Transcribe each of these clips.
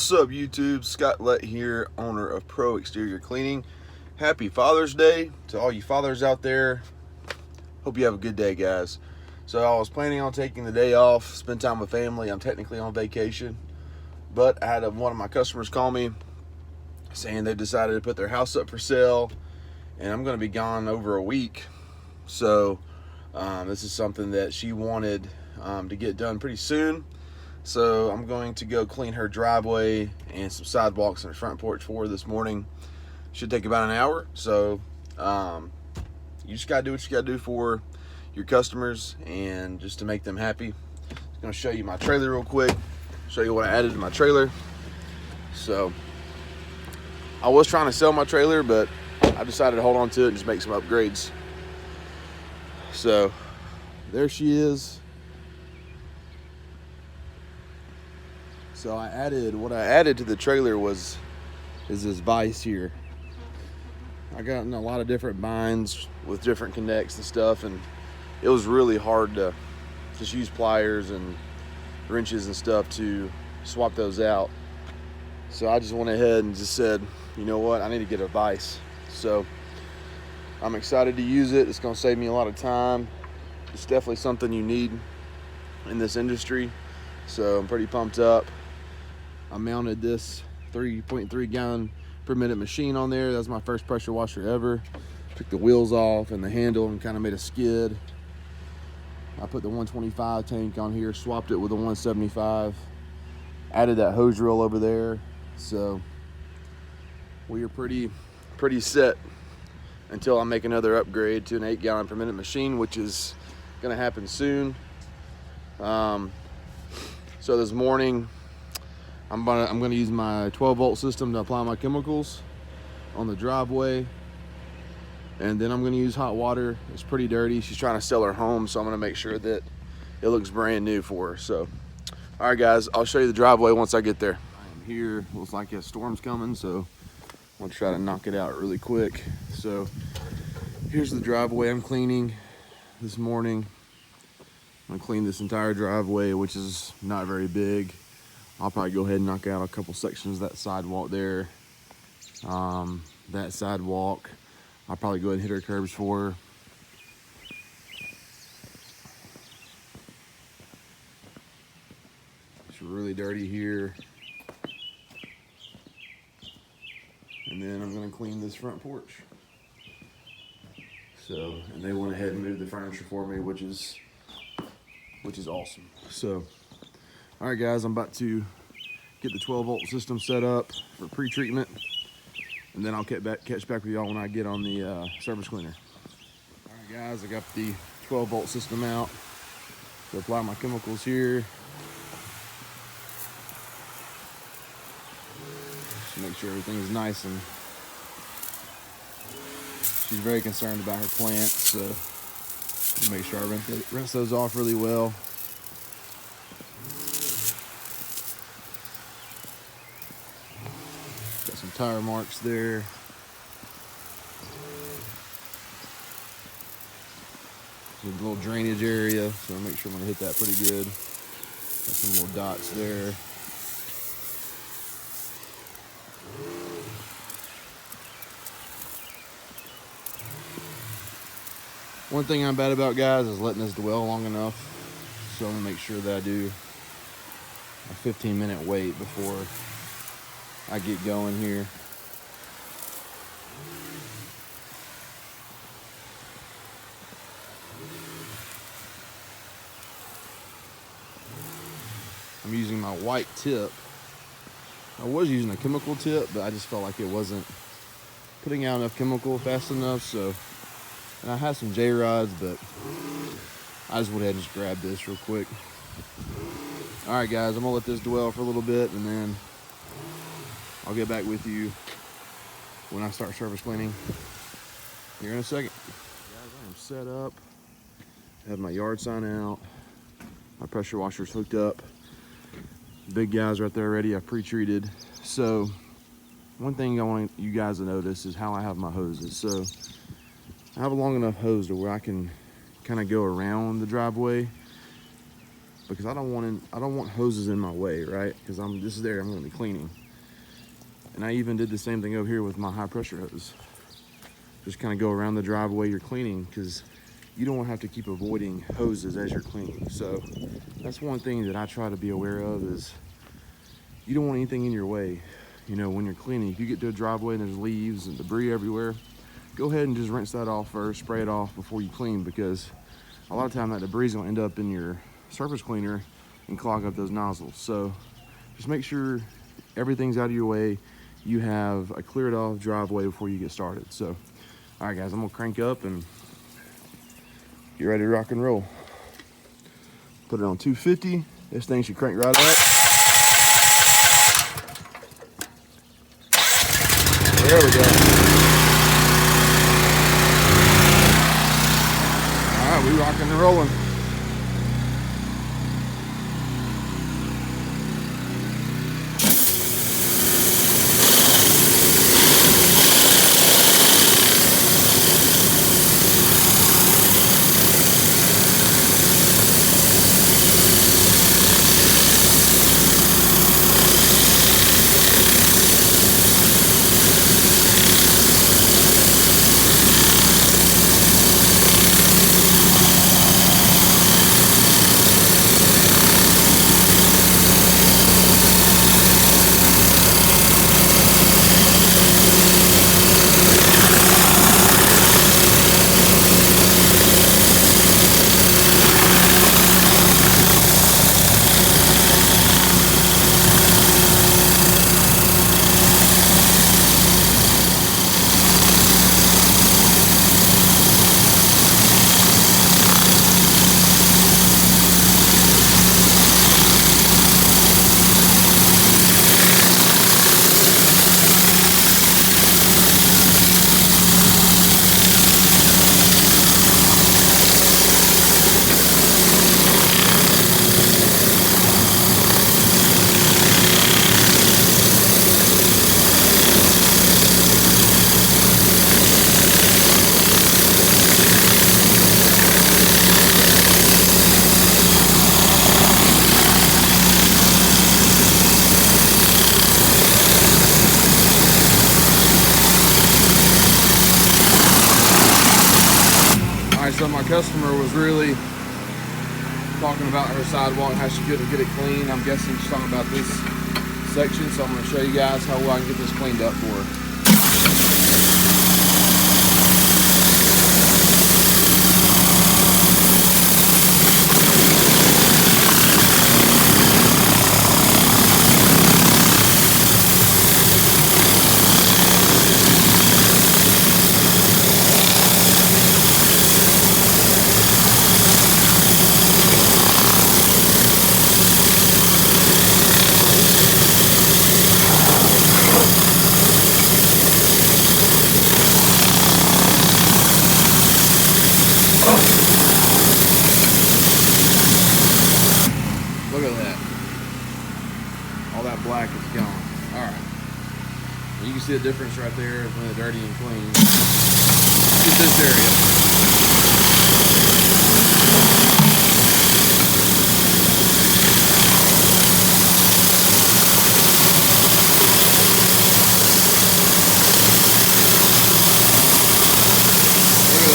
What's up, YouTube? Scott Lett here, owner of Pro Exterior Cleaning. Happy Father's Day to all you fathers out there. Hope you have a good day, guys. So I was planning on taking the day off, spend time with family. I'm technically on vacation, but I had one of my customers call me saying they decided to put their house up for sale, and I'm going to be gone over a week. So this is something that she wanted to get done pretty soon. So I'm going to go clean her driveway and some sidewalks and her front porch for her this morning. Should take about an hour. So you just gotta do what you gotta do for your customers and just to make them happy. I'm gonna show you my trailer real quick, show you what I added to my trailer. So I was trying to sell my trailer, but I decided to hold on to it and just make some upgrades. So there she is. So what I added to the trailer is this vise here. I got in a lot of different binds with different connects and stuff, and it was really hard to just use pliers and wrenches and stuff to swap those out. So I just went ahead and just said, you know what, I need to get a vise. So I'm excited to use it. It's gonna save me a lot of time. It's definitely something you need in this industry. So I'm pretty pumped up. I mounted this 3.3 gallon per minute machine on there. That's my first pressure washer ever. Took the wheels off and the handle and kind of made a skid. I put the 125 tank on here, swapped it with a 175. Added that hose reel over there. So we are pretty set until I make another upgrade to an 8 gallon per minute machine, which is gonna happen soon. So this morning, I'm gonna use my 12 volt system to apply my chemicals on the driveway. And then I'm gonna use hot water. It's pretty dirty. She's trying to sell her home, so I'm gonna make sure that it looks brand new for her. So, all right guys, I'll show you the driveway once I get there. I am here, looks like a storm's coming, so I'm gonna try to knock it out really quick. So here's the driveway I'm cleaning this morning. I'm gonna clean this entire driveway, which is not very big. I'll probably go ahead and knock out a couple sections of that sidewalk there. That sidewalk, I'll probably go ahead and hit her curbs for her. It's really dirty here. And then I'm gonna clean this front porch. So, and they went ahead and moved the furniture for me, which is awesome. So, all right guys, I'm about to get the 12 volt system set up for pre-treatment, and then I'll catch back with y'all when I get on the surface cleaner. All right guys, I got the 12 volt system out to apply my chemicals here. Just to make sure everything is nice, and she's very concerned about her plants, so make sure I rinse those off really well. Got some tire marks there. There's a little drainage area, so I'll make sure I'm gonna hit that pretty good. Got some little dots there. One thing I'm bad about, guys, is letting this dwell long enough. So I'm gonna make sure that I do a 15-minute wait before I get going here. I'm using my white tip. I was using a chemical tip, but I just felt like it wasn't putting out enough chemical fast enough. So, and I have some J-rods, but I just went ahead and just grabbed this real quick. All right, guys, I'm gonna let this dwell for a little bit, and then I'll get back with you when I start surface cleaning here in a second. Guys, I am set up. I have my yard sign out. My pressure washer's hooked up. Big guys right there ready. I pre-treated. So one thing I want you guys to notice is how I have my hoses. So I have a long enough hose to where I can kind of go around the driveway because I don't want hoses in my way, right? Because this is there I'm going to be cleaning. And I even did the same thing over here with my high pressure hose. Just kind of go around the driveway you're cleaning, because you don't want to have to keep avoiding hoses as you're cleaning. So that's one thing that I try to be aware of, is you don't want anything in your way. You know, when you're cleaning, if you get to a driveway and there's leaves and debris everywhere, go ahead and just rinse that off first, spray it off before you clean, because a lot of time that debris is going to end up in your surface cleaner and clog up those nozzles. So just make sure everything's out of your way. You have a cleared off driveway before you get started. So, all right guys, I'm gonna crank up and get ready to rock and roll. Put it on 250. This thing should crank right up. There we go. All right, we rocking and rolling. So my customer was really talking about her sidewalk and how she couldn't get it clean. I'm guessing she's talking about this section, so I'm going to show you guys how well I can get this cleaned up for her. Look at that. All that black is gone. All right. You can see the difference right there between the dirty and clean. Just this area. Look at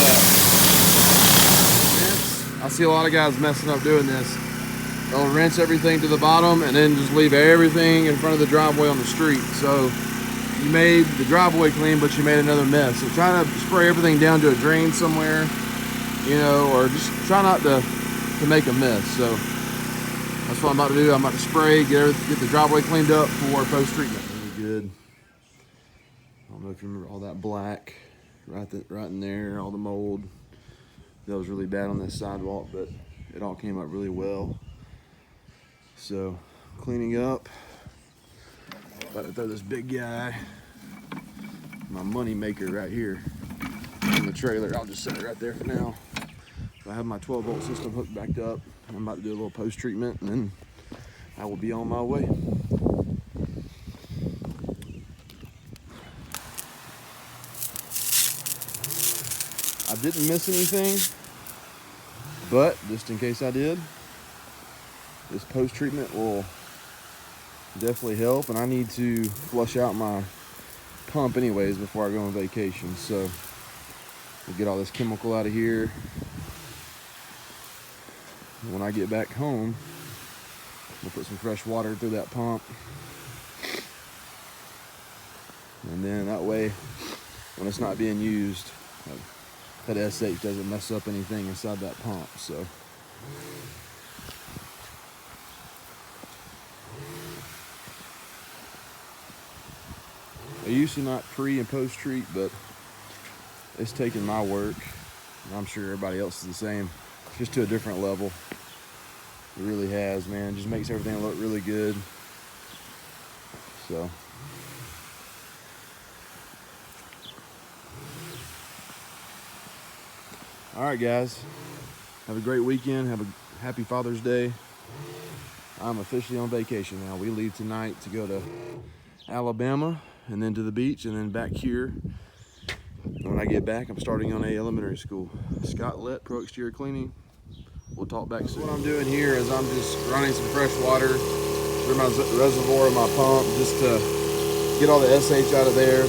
that. I see a lot of guys messing up doing this. They'll rinse everything to the bottom and then just leave everything in front of the driveway on the street. So you made the driveway clean, but you made another mess. So try to spray everything down to a drain somewhere, you know, or just try not to make a mess. So that's what I'm about to do. I'm about to spray, get the driveway cleaned up for post-treatment. Really good. I don't know if you remember all that black right in there, all the mold. That was really bad on this sidewalk, but it all came up really well. So cleaning up, about to throw this big guy, my money maker right here in the trailer. I'll just set it right there for now. So I have my 12-volt system hooked back up. I'm about to do a little post treatment and then I will be on my way. I didn't miss anything, but just in case I did, this post treatment will definitely help. And I need to flush out my pump anyways before I go on vacation. So we'll get all this chemical out of here. When I get back home, we'll put some fresh water through that pump. And then that way, when it's not being used, that SH doesn't mess up anything inside that pump. So I used to not pre and post treat, but it's taken my work, and I'm sure everybody else is the same, just to a different level. It really has, man. It just makes everything look really good. So all right, guys, have a great weekend. Have a happy Father's Day. I'm officially on vacation now. We leave tonight to go to Alabama and then to the beach and then back here. When I get back, I'm starting on a elementary school. Scott Lett, Pro Exterior Cleaning. We'll talk back soon. What I'm doing here is I'm just running some fresh water through my reservoir of my pump just to get all the SH out of there.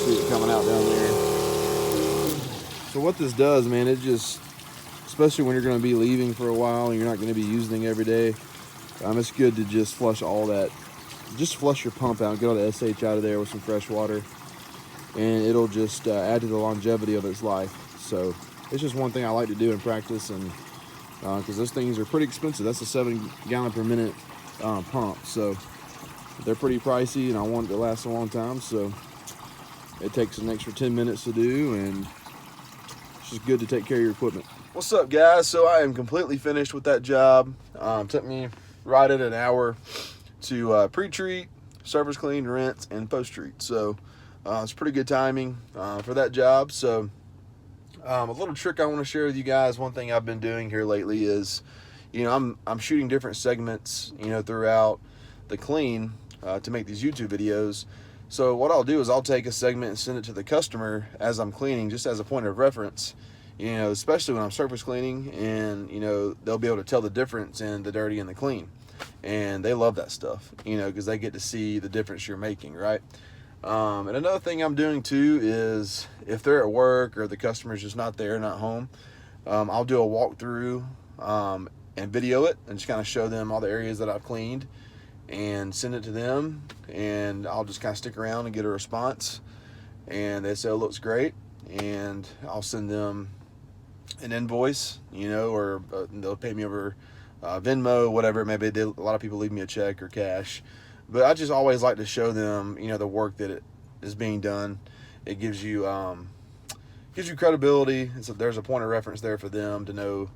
See it coming out down there. So what this does, man, it just, especially when you're going to be leaving for a while and you're not going to be using it every day, it's good to just flush all that. Just flush your pump out, get all the SH out of there with some fresh water, and it'll just add to the longevity of its life. So it's just one thing I like to do in practice, and because those things are pretty expensive. That's a 7 gallon per minute pump, so they're pretty pricey, and I want it to last a long time. So it takes an extra 10 minutes to do, and it's just good to take care of your equipment. What's up, guys? So I am completely finished with that job. Took me right at an hour to pre-treat, surface clean, rinse, and post-treat. So it's pretty good timing for that job. So a little trick I want to share with you guys. One thing I've been doing here lately is, I'm shooting different segments, throughout the clean to make these YouTube videos. So what I'll do is I'll take a segment and send it to the customer as I'm cleaning, just as a point of reference, especially when I'm surface cleaning, and, they'll be able to tell the difference in the dirty and the clean. And they love that stuff, because they get to see the difference you're making, right? And another thing I'm doing too is if they're at work or the customer's just not there, not home, I'll do a walkthrough and video it and just kind of show them all the areas that I've cleaned and send it to them, and I'll just kind of stick around and get a response, and they say it looks great, and I'll send them an invoice, or they'll pay me over Venmo, whatever it may be. A lot of people leave me a check or cash, but I just always like to show them, the work that is being done. It gives you credibility. There's a point of reference there for them to know,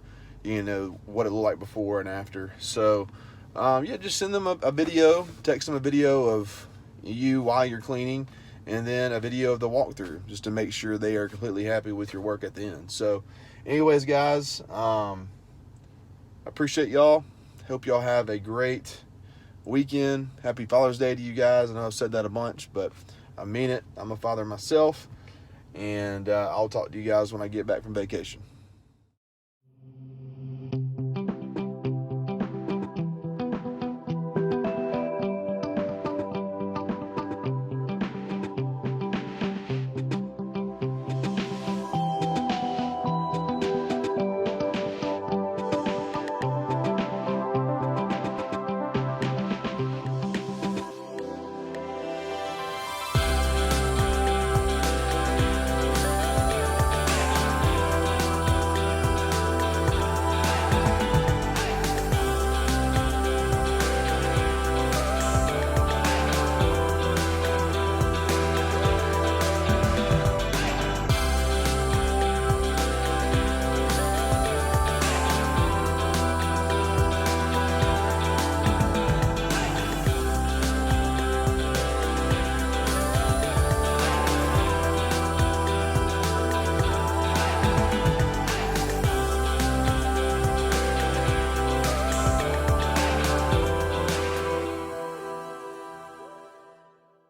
what it looked like before and after. So just send them a video, text them a video of you while you're cleaning, and then a video of the walkthrough, just to make sure they are completely happy with your work at the end. So anyways, guys, I appreciate y'all. Hope y'all have a great weekend. Happy Father's Day to you guys. I know I've said that a bunch, but I mean it. I'm a father myself, and I'll talk to you guys when I get back from vacation.